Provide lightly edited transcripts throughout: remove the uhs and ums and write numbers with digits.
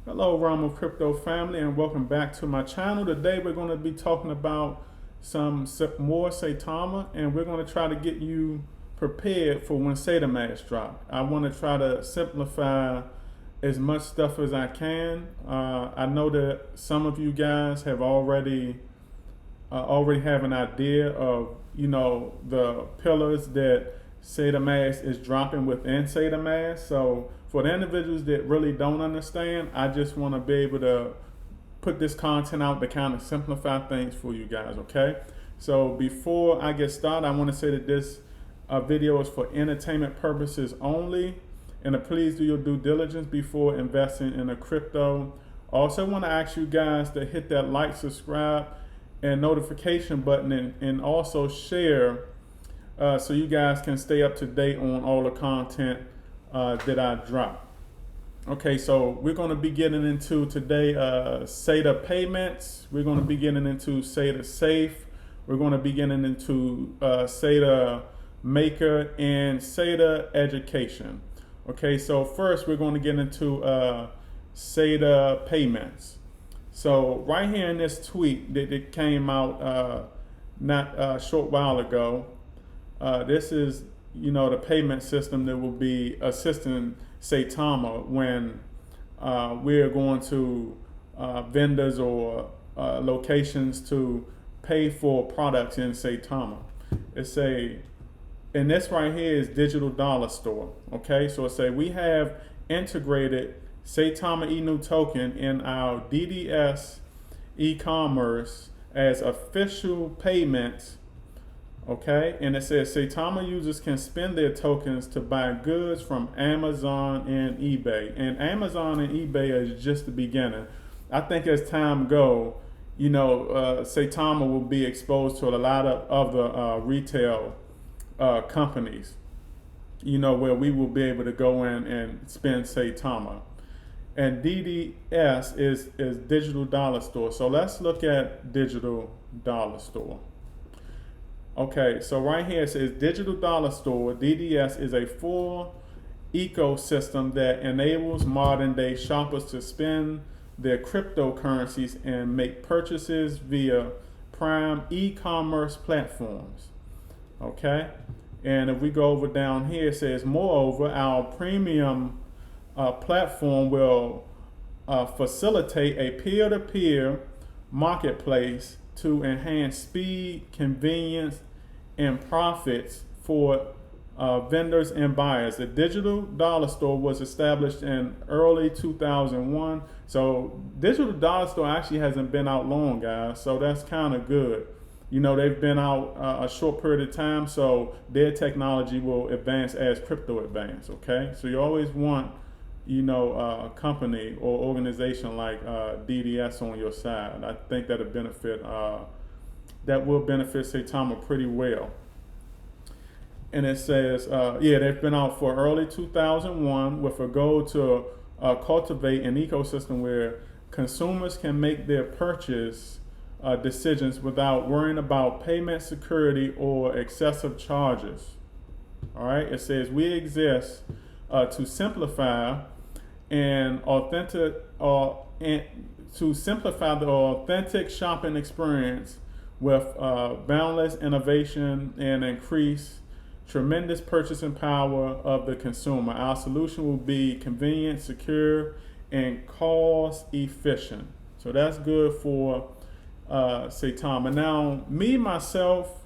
Hello, Ramo Crypto family, and welcome back to my channel. Today, we're going to be talking about some more Saitama, and we're going to try to get you prepared for when Saitamask drop. I want to try to simplify as much stuff as I can. I know that some of you guys have already have an idea of the pillars that Saitamask is dropping within Saitamask. So for the individuals that really don't understand, I just want to be able to put this content out to kind of simplify things for you guys. Okay. So before I get started, I want to say that this video is for entertainment purposes only, and to please do your due diligence before investing in a crypto. Also, I want to ask you guys to hit that like, subscribe, and notification button, and also share so you guys can stay up to date on all the content that I drop. Okay, so we're going to be getting into today SAITA payments. We're going to be getting into SAITA safe. We're going to be getting into SAITA maker and SAITA education. Okay, so first we're going to get into SAITA payments. So right here in this tweet that came out not a short while ago, this is the payment system that will be assisting Saitama when we're going to vendors or locations to pay for products in Saitama. And this right here is digital dollar store. Okay, so we have integrated Saitama Inu token in our DDS e-commerce as official payments. Okay, and it says Saitama users can spend their tokens to buy goods from Amazon and eBay. And Amazon and eBay is just the beginning. I think as time go, Saitama will be exposed to a lot of other retail companies, where we will be able to go in and spend Saitama. And DDS is digital dollar store. So let's look at digital dollar store. Okay, so right here it says digital dollar store. DDS is a full ecosystem that enables modern day shoppers to spend their cryptocurrencies and make purchases via prime e-commerce platforms. Okay, and if we go over down here, it says moreover, our premium platform will facilitate a peer-to-peer marketplace to enhance speed, convenience, and profits for vendors and buyers. The digital dollar store was established in early 2001. So digital dollar store actually hasn't been out long, guys. So that's kind of good. They've been out a short period of time, so their technology will advance as crypto advance. Okay, so you always want a company or organization like DDS on your side. I think that'll benefit Saitama pretty well. And it says, they've been out for early 2001 with a goal to cultivate an ecosystem where consumers can make their purchase decisions without worrying about payment security or excessive charges. All right, it says we exist to simplify and to simplify the authentic shopping experience with boundless innovation and increase tremendous purchasing power of the consumer. Our solution will be convenient, secure, and cost efficient. So that's good for Saitama. Now, me myself,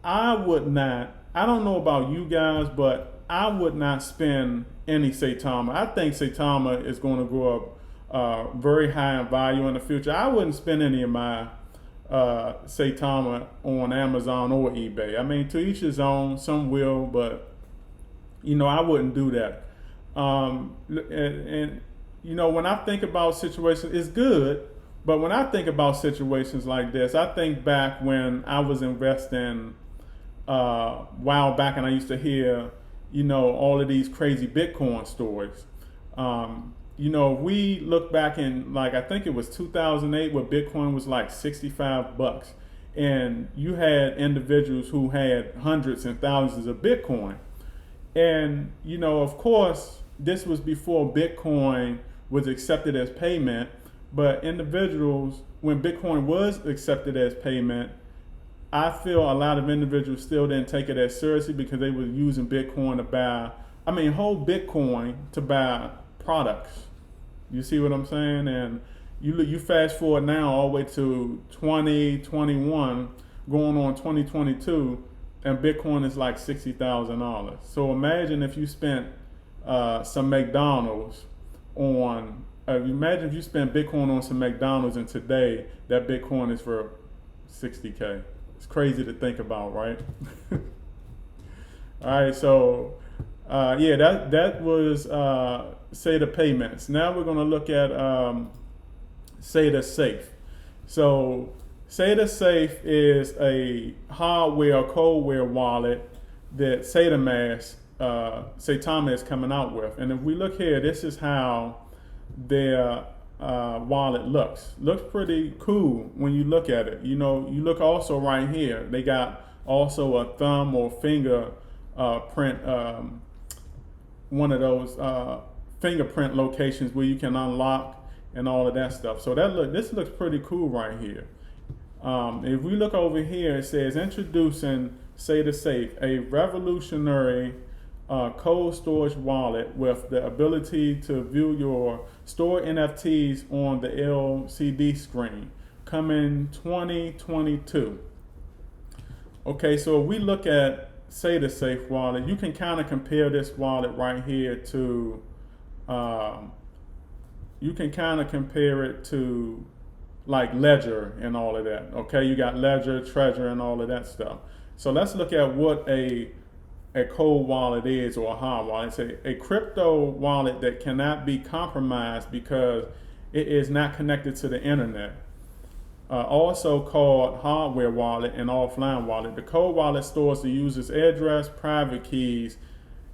I don't know about you guys, but I would not spend any Saitama. I think Saitama is going to grow up very high in value in the future. I wouldn't spend any of my Saitama on Amazon or eBay. I mean, to each his own. Some will, but I wouldn't do that. When I think about situations, it's good. But when I think about situations like this, I think back when I was investing a while back, and I used to hear, all of these crazy Bitcoin stories. We look back in, I think it was 2008, where Bitcoin was like $65, and you had individuals who had hundreds and thousands of Bitcoin. And, of course, this was before Bitcoin was accepted as payment. But individuals, when Bitcoin was accepted as payment, I feel a lot of individuals still didn't take it as seriously because they were using Bitcoin to buy, hold Bitcoin to buy products. You see what I'm saying? And you fast forward now all the way to 2021, going on 2022, and Bitcoin is like $60,000. So imagine if you spent some McDonald's on, imagine if you spent Bitcoin on some McDonald's, and today that Bitcoin is for 60K. It's crazy to think about, right? All right, so that was SAITA payments. Now we're going to look at SAITA Safe. So SAITA Safe is a hardware or coldware wallet that Saitama is coming out with. And if we look here, this is how their wallet looks. Looks pretty cool when you look at it. You look also right here. They got also a thumb or finger print, one of those fingerprint locations where you can unlock and all of that stuff. So this looks pretty cool right here. If we look over here, it says introducing SAITA Safe, a revolutionary cold storage wallet with the ability to view your stored NFTs on the LCD screen, coming 2022. Okay, so if we look at SAITA Safe wallet, you can kind of compare this wallet right here to, you can kind of compare it to like Ledger and all of that. Okay, you got Ledger, Treasure, and all of that stuff. So let's look at what a cold wallet is, or a hard wallet. It's a crypto wallet that cannot be compromised because it is not connected to the internet. Also called hardware wallet and offline wallet. The cold wallet stores the user's address, private keys,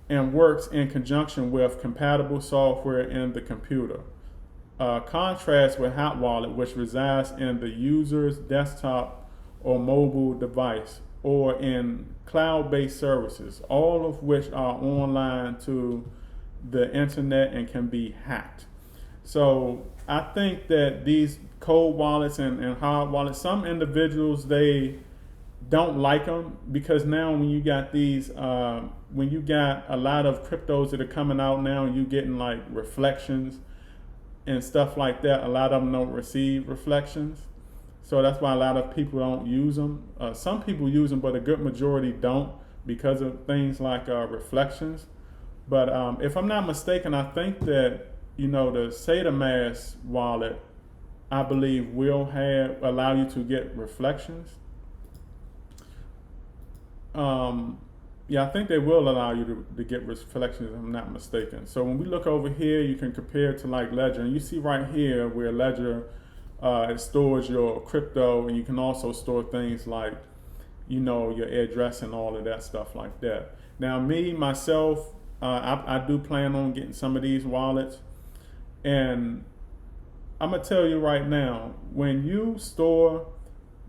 and works in conjunction with compatible software in the computer. Contrast with hot wallet, which resides in the user's desktop or mobile device, or in cloud-based services, all of which are online to the internet and can be hacked. So I think that these cold wallets and hard wallets, some individuals, they don't like them because now when you got these, when you got a lot of cryptos that are coming out now and you getting like reflections and stuff like that, a lot of them don't receive reflections. So that's why a lot of people don't use them. Some people use them, but a good majority don't because of things like reflections. But if I'm not mistaken, I think that, the Saitamask wallet, I believe, will allow you to get reflections. I think they will allow you to get reflections, if I'm not mistaken. So when we look over here, you can compare it to like Ledger, and you see right here where Ledger it stores your crypto, and you can also store things like, your address and all of that stuff like that. Now, myself, I do plan on getting some of these wallets, and I'm gonna tell you right now, when you store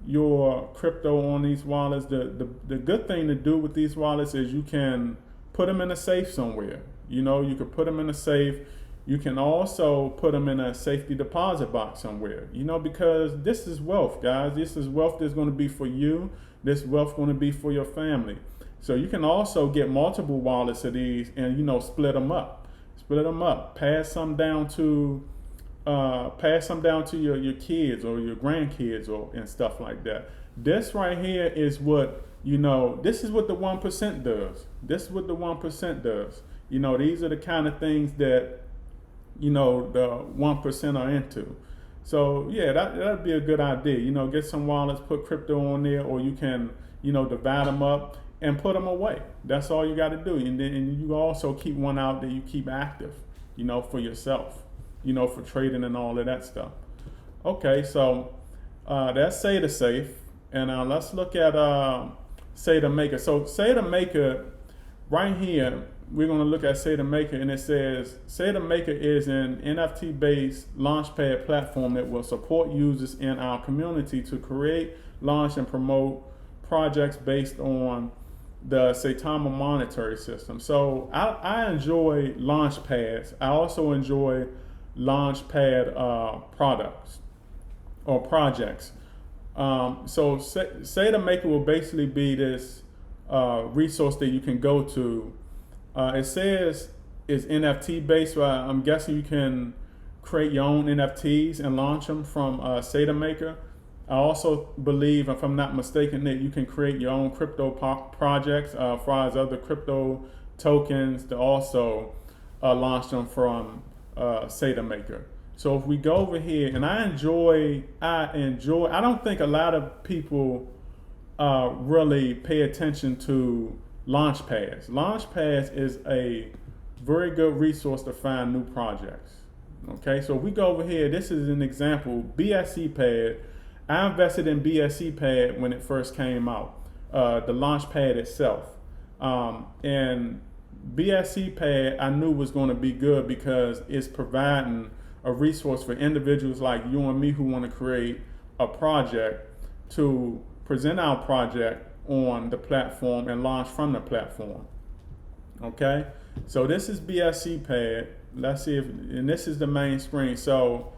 your crypto on these wallets, the good thing to do with these wallets is you can put them in a safe somewhere. You could put them in a safe. You can also put them in a safety deposit box somewhere, because this is wealth, guys. This is wealth that's going to be for you. This wealth going to be for your family. So you can also get multiple wallets of these and, split them up. Pass some down to your kids or your grandkids and stuff like that. This right here is what, this is what the 1% does. This is what the 1% does. These are the kind of things that, the 1% are into. So yeah, that'd be a good idea. Get some wallets, put crypto on there, or you can, divide them up and put them away. That's all you got to do. And then you also keep one out that you keep active, for yourself, for trading and all of that stuff. Okay, so that's SAITA Safe, and let's look at SAITA Maker. So SAITA Maker, right here, we're going to look at SAITA Maker, and it says SAITA Maker is an NFT-based launchpad platform that will support users in our community to create, launch, and promote projects based on the Saitama monetary system. So I enjoy launch pads. I also enjoy Launchpad products or projects. So SAITA Maker will basically be this resource that you can go to. It says it's NFT based, so I'm guessing you can create your own NFTs and launch them from SAITA Maker. I also believe, if I'm not mistaken, that you can create your own crypto projects as far as other crypto tokens to also launch them from SAITA Maker. So if we go over here, and I don't think a lot of people really pay attention to Launchpads. Launchpads is a very good resource to find new projects. Okay, so if we go over here, this is an example, BSCPad. I invested in BSCPad when it first came out, the Launchpad itself. And BSCPad I knew was going to be good because it's providing a resource for individuals like you and me who want to create a project to present our project on the platform and launch from the platform. Okay, so this is BSCPad. Let's see if, and this is the main screen. So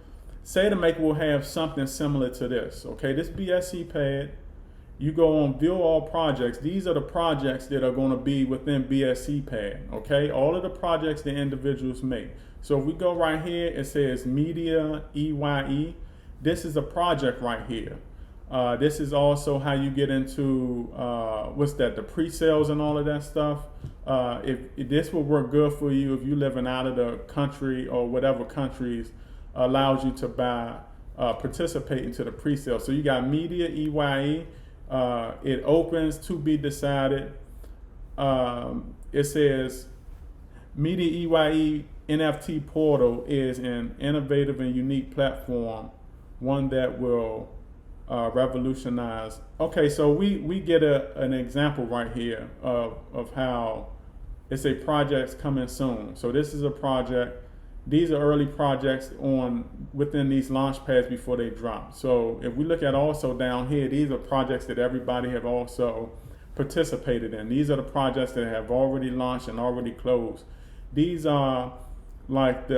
SAITA Maker will have something similar to this. Okay, this BSCPad, you go on view all projects. These are the projects that are going to be within BSCPad. Okay, all of the projects that individuals make. So if we go right here, it says Media EYE. This is a project right here. This is also how you get into the pre-sales and all of that stuff. If this will work good for you if you living out of the country or whatever countries allows you to participate into the pre-sale. So you got Media EYE. It opens to be decided. It says Media EYE NFT portal is an innovative and unique platform, one that will revolutionize. Okay, so we get an example right here of how it's a project's coming soon. So this is a project. These are early projects within these launch pads before they drop. So if we look at also down here, these are projects that everybody have also participated in. These are the projects that have already launched and already closed. These are like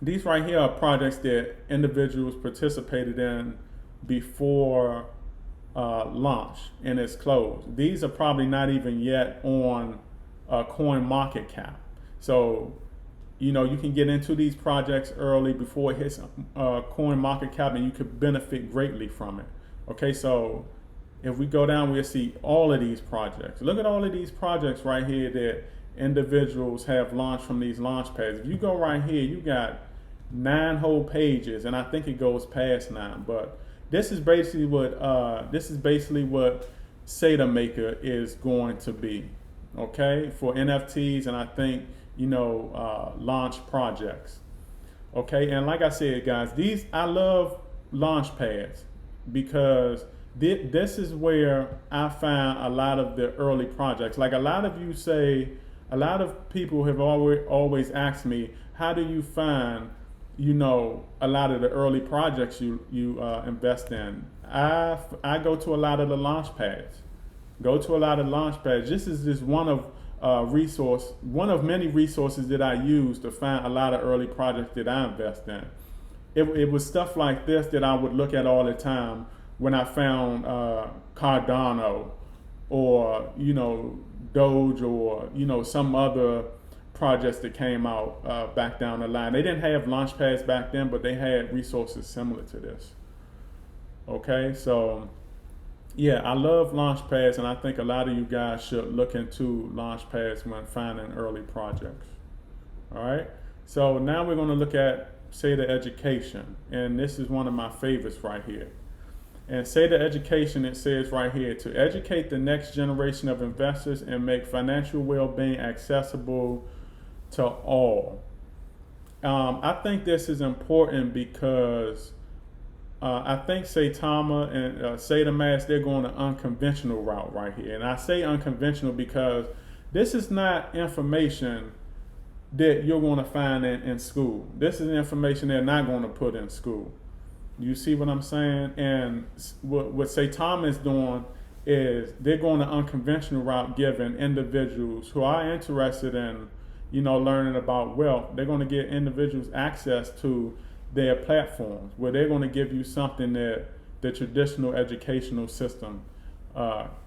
these right here are projects that individuals participated in before launch and it's closed. These are probably not even yet on CoinMarketCap. So you can get into these projects early before it hits CoinMarketCap, and you could benefit greatly from it. Okay, so if we go down, we'll see all of these projects. Look at all of these projects right here that individuals have launched from these launch pads. If you go right here, you got 9 whole pages, and I think it goes past 9. But this is basically what SAITA Maker is going to be. Okay, for NFTs, and I think launch projects. Okay, and like I said, guys, I love launch pads because this is where I find a lot of the early projects. Like a lot of people have always asked me, how do you find a lot of the early projects you invest in? I go to a lot of the launch pads. This is just one of many resources that I use to find a lot of early projects that I invest in. It was stuff like this that I would look at all the time when I found Cardano or Doge or some other projects that came out back down the line. They didn't have launchpads back then, but they had resources similar to this. Okay, so yeah, I love launchpads, and I think a lot of you guys should look into launchpads when finding early projects. All right, so now we're going to look at SAITA Education, and this is one of my favorites right here. And SAITA Education, it says right here, to educate the next generation of investors and make financial well-being accessible to all. I think this is important because I think Saitama and Saitamask, they're going an unconventional route right here. And I say unconventional because this is not information that you're going to find in school. This is information they're not going to put in school. You see what I'm saying? And what Saitama is doing is they're going an unconventional route, giving individuals who are interested in learning about wealth, they're going to give individuals access to their platforms where they're going to give you something that the traditional educational system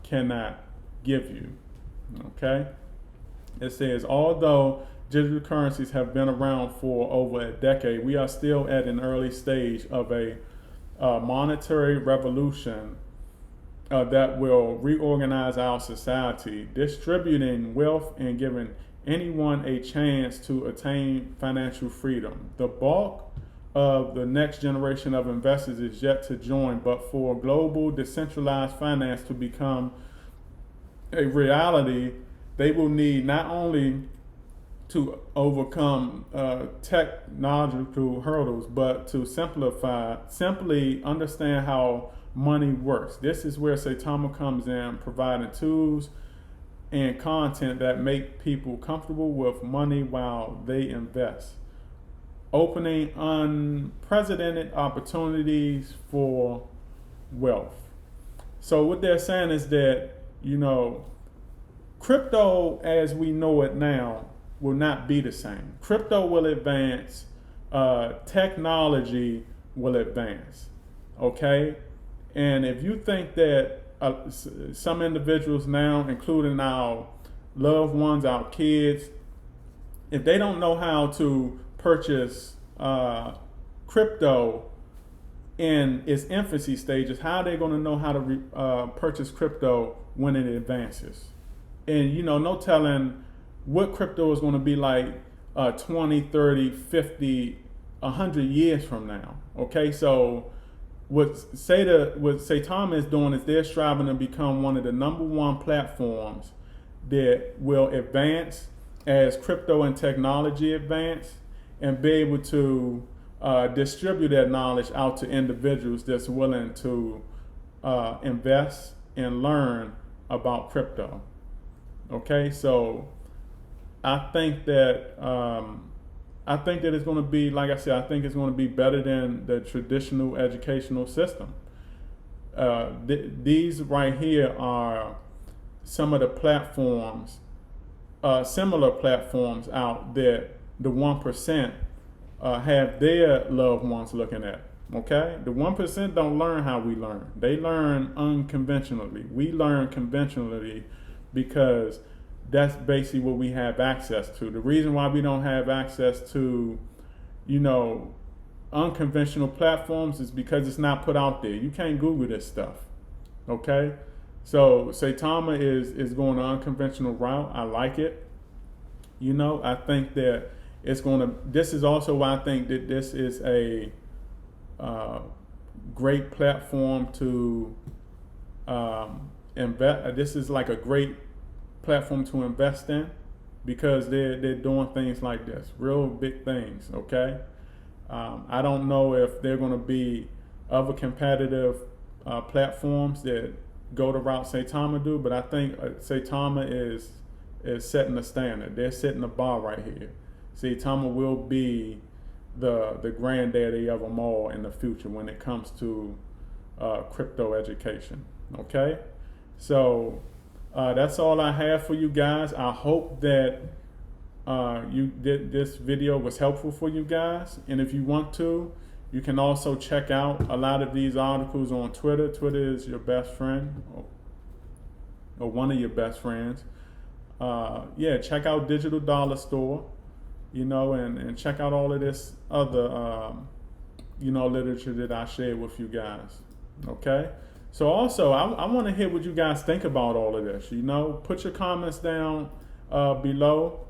cannot give you. Okay? It says, although digital currencies have been around for over a decade, we are still at an early stage of a monetary revolution that will reorganize our society, distributing wealth and giving anyone a chance to attain financial freedom. The bulk of the next generation of investors is yet to join, but for global decentralized finance to become a reality, they will need not only to overcome technological hurdles, but to simply understand how money works. This is where Saitama comes in, providing tools and content that make people comfortable with money while they invest, opening unprecedented opportunities for wealth. So what they're saying is that, crypto as we know it now will not be the same. Crypto will advance, technology will advance, okay? And if you think that some individuals now, including our loved ones, our kids, if they don't know how to purchase crypto in its infancy stages, how are they going to know how to purchase crypto when it advances? And no telling what crypto is going to be like 20, 30, 50, 100 years from now. Okay, so what Saitama is doing is they're striving to become one of the #1 platforms that will advance as crypto and technology advance, and be able to distribute that knowledge out to individuals that's willing to invest and learn about crypto. Okay, so I think that it's going to be, like I said, I think it's going to be better than the traditional educational system. These right here are some of the platforms, similar platforms out that the 1% have their loved ones looking at. Okay, the 1% don't learn how we learn. They learn unconventionally. We learn conventionally because that's basically what we have access to. The reason why we don't have access to, unconventional platforms is because it's not put out there. You can't Google this stuff. Okay? So Saitama is going an unconventional route. I like it. I think that this is also why I think that this is a great platform to invest. This is like a great platform to invest in, because they're doing things like this, real big things. Okay, I don't know if they're going to be other competitive platforms that go the route Saitama do, but I think Saitama is setting the standard. They're setting the bar right here. Saitama will be the granddaddy of them all in the future when it comes to crypto education. Okay, so that's all I have for you guys. I hope that this video was helpful for you guys, and if you want to, you can also check out a lot of these articles on Twitter. Twitter is your best friend, or one of your best friends. Check out Digital Dollar Store, and check out all of this other, literature that I shared with you guys. Okay. So also, I want to hear what you guys think about all of this. Put your comments down below,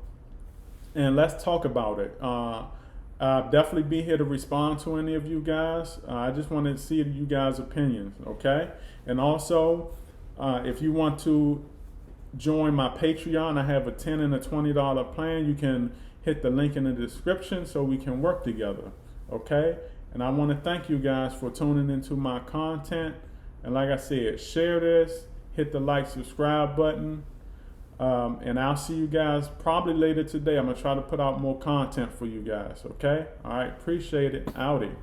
and let's talk about it. I'll definitely be here to respond to any of you guys. I just want to see you guys' opinions, okay? And also, if you want to join my Patreon, I have a $10 and a $20 plan. You can hit the link in the description so we can work together, okay? And I want to thank you guys for tuning into my content. And like I said, share this, hit the like, subscribe button, and I'll see you guys probably later today. I'm going to try to put out more content for you guys, okay? All right, appreciate it. Outie.